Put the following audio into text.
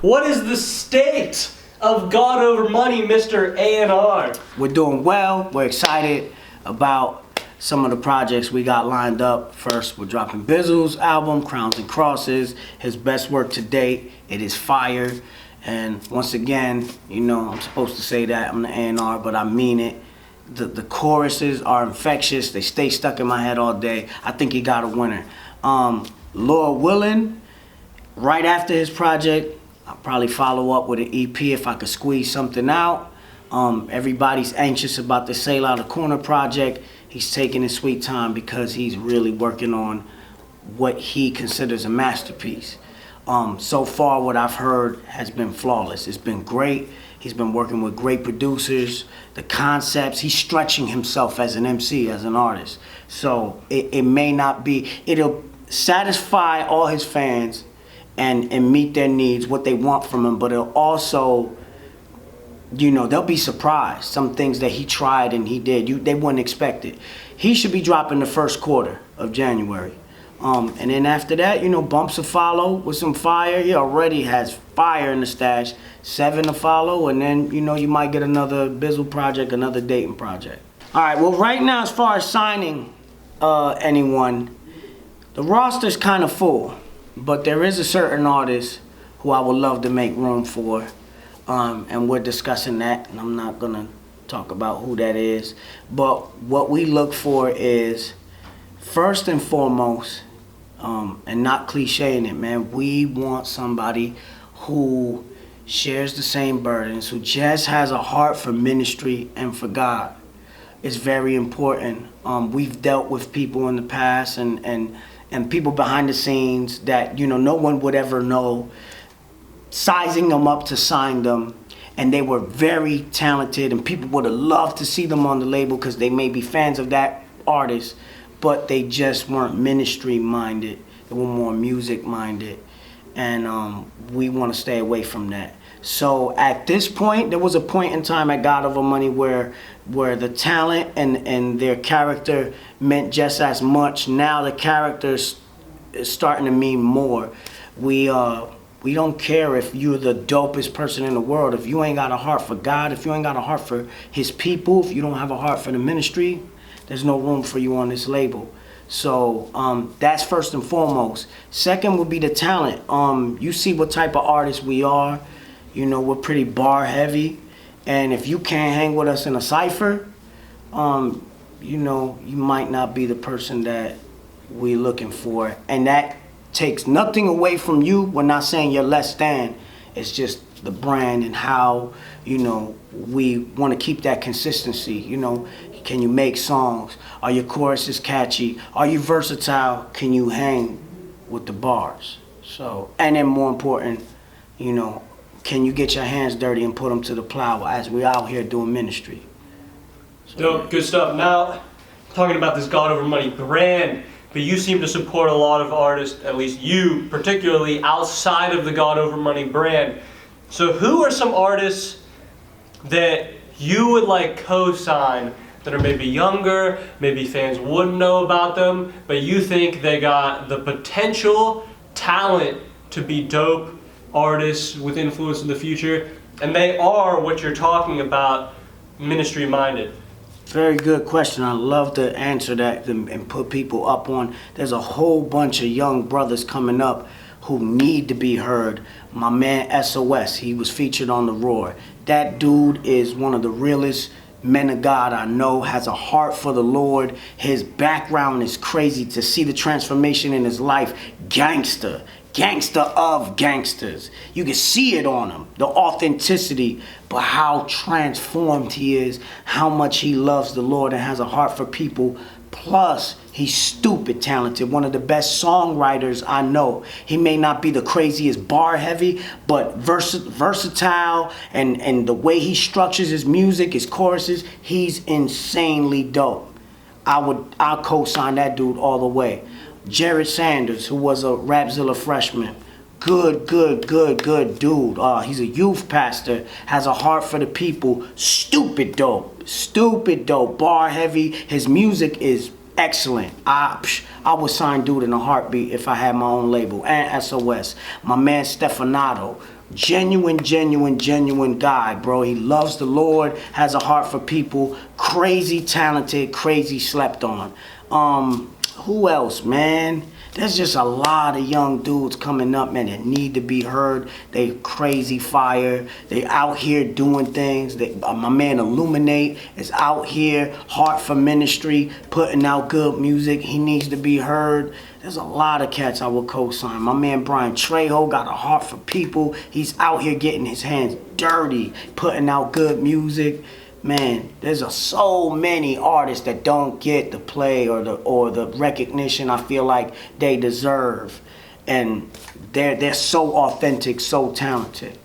What is the state of God Over Money, Mr. A&R? We're doing well. We're excited about some of the projects we got lined up. First, we're dropping Bizzle's album, Crowns and Crosses, his best work to date. It is fire. And once again, you know, I'm supposed to say that I'm the A&R, but I mean it. The choruses are infectious. They stay stuck in my head all day. I think he got a winner. Lord willing, right after his project, I'll probably follow up with an EP if I could squeeze something out. Everybody's anxious about the Sail Out of Corner project. He's taking his sweet time because he's really working on what he considers a masterpiece. So far, what I've heard has been flawless. It's been great. He's been working with great producers, the concepts. He's stretching himself as an MC, as an artist. So it may not be, it'll satisfy all his fans and meet their needs, what they want from him, but it'll also, you know, they'll be surprised. Some things that he tried and he did, they wouldn't expect it. He should be dropping the first quarter of January. And then after that, you know, bumps to follow with some fire. He already has fire in the stash. 7 to follow, and then, you know, you might get another Bizzle project, another Datin project. All right, well, right now, as far as signing anyone, the roster's kind of full. But there is a certain artist who I would love to make room for, and we're discussing that, and I'm not gonna talk about who that is. But what we look for is, first and foremost, and not clichéing it, man, we want somebody who shares the same burdens, who just has a heart for ministry and for God. It's very important. We've dealt with people in the past and people behind the scenes that, you know, no one would ever know, sizing them up to sign them, and they were very talented, and people would have loved to see them on the label because they may be fans of that artist, but they just weren't ministry minded. They were more music minded, and we want to stay away from that. So at this point, there was a point in time at God Over Money where the talent and their character meant just as much. Now the character is starting to mean more. We don't care if you're the dopest person in the world. If you ain't got a heart for God, if you ain't got a heart for his people, if you don't have a heart for the ministry, there's no room for you on this label. So that's first and foremost. Second would be the talent. You see what type of artists we are. You know, we're pretty bar heavy. And if you can't hang with us in a cypher, you know, you might not be the person that we're looking for. And that takes nothing away from you. We're not saying you're less than. It's just the brand and how, you know, we want to keep that consistency. You know, can you make songs? Are your choruses catchy? Are you versatile? Can you hang with the bars? So, and then more important, you know, can you get your hands dirty and put them to the plow as we're out here doing ministry? So, Dope, good stuff. Now, talking about this God Over Money brand, but you seem to support a lot of artists, at least you particularly, outside of the God Over Money brand. So who are some artists that you would like co-sign that are maybe younger, maybe fans wouldn't know about them, but you think they got the potential, talent to be dope artists with influence in the future, and they are what you're talking about, ministry minded? Very good question. I love to answer that and put people up on. There's a whole bunch of young brothers coming up who need to be heard. My man SOS, he was featured on The Roar. That dude is one of the realest men of God I know, has a heart for the Lord. His background is crazy. To see the transformation in his life, gangster of gangsters. You can see it on him, the authenticity, but how transformed he is, how much he loves the Lord and has a heart for people. Plus, he's stupid talented, one of the best songwriters I know. He may not be the craziest bar heavy, but versatile, and the way he structures his music, his choruses, he's insanely dope. I'll co-sign that dude all the way. Jared Sanders, who was a Rapzilla freshman. Good dude. He's a youth pastor, has a heart for the people. Stupid dope, bar heavy. His music is excellent. I would sign dude in a heartbeat if I had my own label. And SOS. My man Stefanato, Genuine guy, bro. He loves the Lord, has a heart for people, crazy talented, crazy slept on. Who else, man? There's just a lot of young dudes coming up, man, that need to be heard. They crazy fire. They out here doing things. My man Illuminate is out here, heart for ministry, putting out good music. He needs to be heard. There's a lot of cats I will co-sign. My man Brian Trejo got a heart for people. He's out here getting his hands dirty, putting out good music. Man, there's so many artists that don't get the play or the recognition I feel like they deserve, and they're so authentic, so talented.